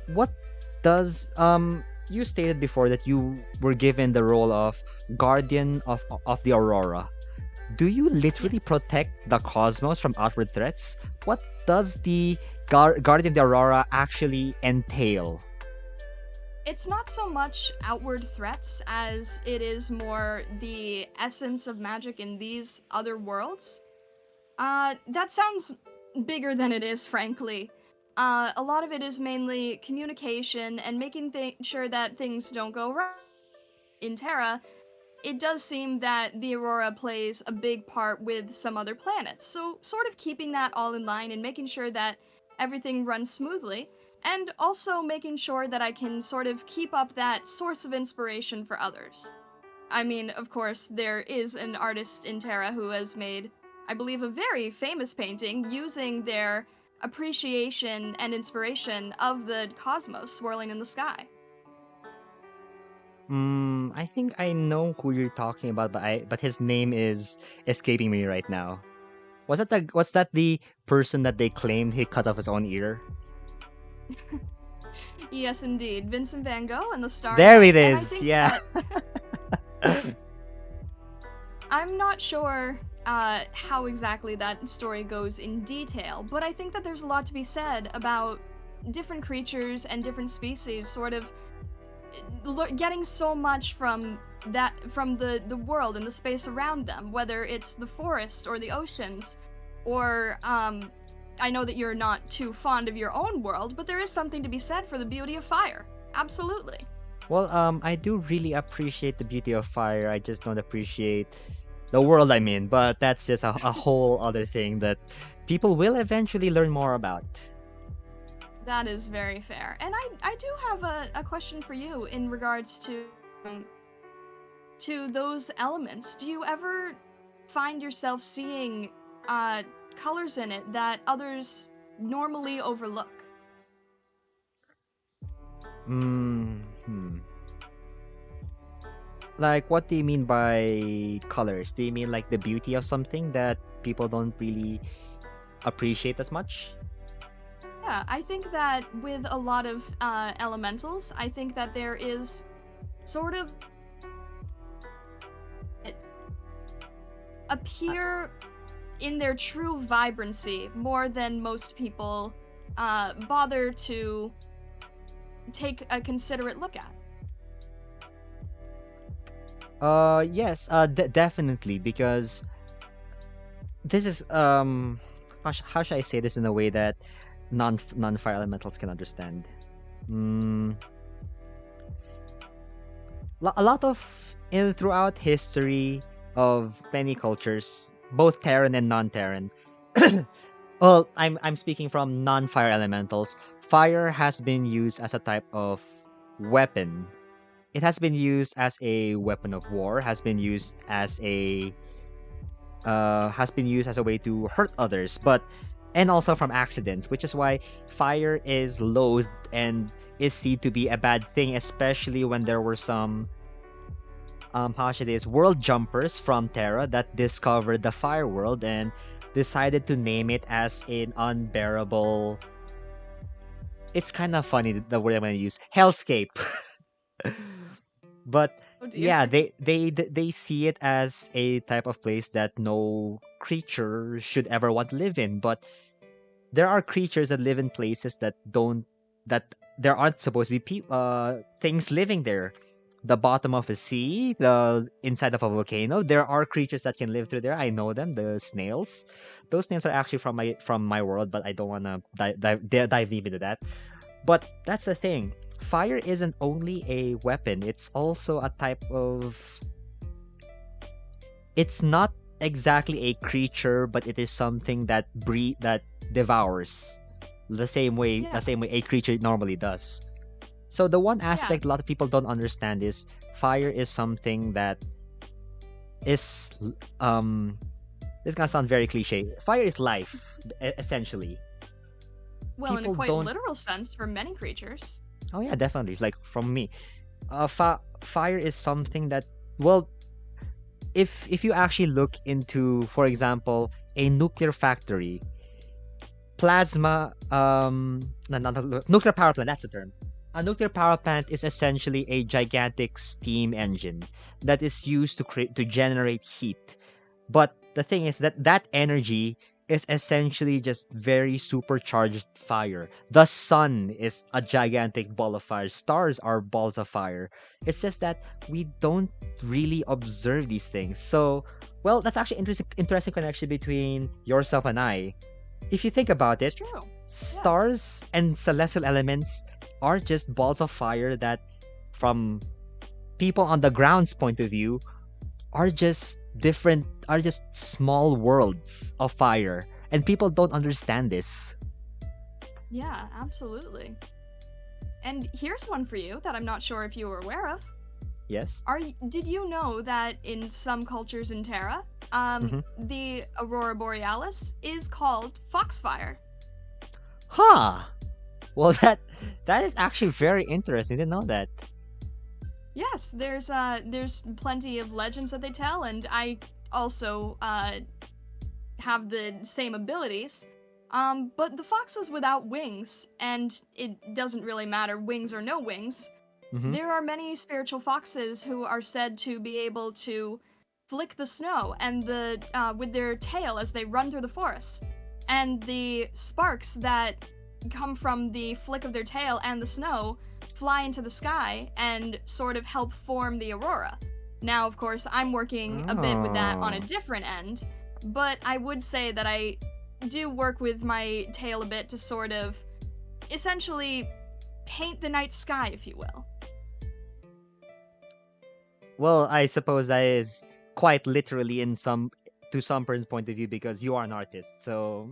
what does you stated before that you were given the role of guardian of the aurora. Do you literally Yes. protect the cosmos from outward threats? What does the guardian of the aurora actually entail? It's not so much outward threats as it is more the essence of magic in these other worlds. That sounds bigger than it is, frankly. A lot of it is mainly communication and making sure that things don't go wrong. In Terra, it does seem that the Aurora plays a big part with some other planets, so sort of keeping that all in line and making sure that everything runs smoothly, and also making sure that I can sort of keep up that source of inspiration for others. I mean, of course, there is an artist in Terra who has made, I believe, a very famous painting using their appreciation and inspiration of the cosmos swirling in the sky. I think I know who you're talking about, but his name is escaping me right now. Was that the person that they claimed he cut off his own ear? Yes, indeed, Vincent van Gogh and the There it starlight. And I is. think Yeah. that I'm not sure how exactly that story goes in detail, but I think that there's a lot to be said about different creatures and different species sort of getting so much from the world and the space around them, whether it's the forest or the oceans, or I know that you're not too fond of your own world, but there is something to be said for the beauty of fire. Absolutely. Well, I do really appreciate the beauty of fire. I just don't appreciate the world I'm in, but that's just a whole other thing that people will eventually learn more about. That is very fair. And I do have a question for you in regards um, to those elements. Do you ever find yourself seeing uh, colors in it that others normally overlook? Hmm. Like, what do you mean by colors? Do you mean like the beauty of something that people don't really appreciate as much? Yeah, I think that with a lot of elementals, I think that there is sort of appear in their true vibrancy more than most people bother to take a considerate look at. Yes, definitely, because this is how should I say this in a way that non fire elementals can understand? Mm, a lot of in throughout history of many cultures, both Terran and non-Terran. Well, I'm speaking from non-fire elementals. Fire has been used as a type of weapon. It has been used as a weapon of war. Has been used as a way to hurt others, but and also from accidents, which is why fire is loathed and is seen to be a bad thing, especially when there were some how should I say, world jumpers from Terra that discovered the fire world and decided to name it as an unbearable. It's kind of funny the word I'm gonna use, hellscape. But Oh dear. yeah, they see it as a type of place that no creature should ever want to live in. But there are creatures that live in places that there aren't supposed to be things living there. The bottom of a sea, the inside of a volcano, there are creatures that can live through there. I know them, the snails. Those snails are actually from my world, but I don't want to dive deep into that. But that's the thing. Fire isn't only a weapon, it's also a type of. It's not exactly a creature, but it is something that devours Yeah, the same way a creature normally does. So the one yeah, aspect a lot of people don't understand is fire is something that is this is gonna sound very cliche. Fire is life, essentially. well, in a People quite don't. literal sense for many creatures. Oh yeah, definitely. It's like from me, fire is something that, well, if you actually look into, for example, a nuclear factory, plasma no, not a nuclear power plant, that's the term. A nuclear power plant is essentially a gigantic steam engine that is used to create to generate heat. But the thing is that that energy is essentially just very supercharged fire. The sun is a gigantic ball of fire. Stars are balls of fire. It's just that we don't really observe these things. So, well, that's actually interesting connection between yourself and I. If you think about It's it, true. Yes. stars and celestial elements are just balls of fire that, from people on the ground's point of view, are just small worlds of fire. And people don't understand this. Yeah, absolutely. And here's one for you that I'm not sure if you were aware of. Yes? Did you know that in some cultures in Terra, Mm-hmm. the aurora borealis is called foxfire? Huh. Well, that is actually very interesting. Didn't know that. Yes, there's plenty of legends that they tell, and I also have the same abilities. But the foxes without wings, and it doesn't really matter wings or no wings. Mm-hmm. There are many spiritual foxes who are said to be able to flick the snow and the with their tail as they run through the forest, and the sparks that come from the flick of their tail and the snow fly into the sky and sort of help form the aurora. Now, of course, I'm working a bit with that on a Oh. different end, but I would say that I do work with my tail a bit to sort of essentially paint the night sky, if you will. Well, I suppose that is quite literally in some to some person's point of view because you are an artist. So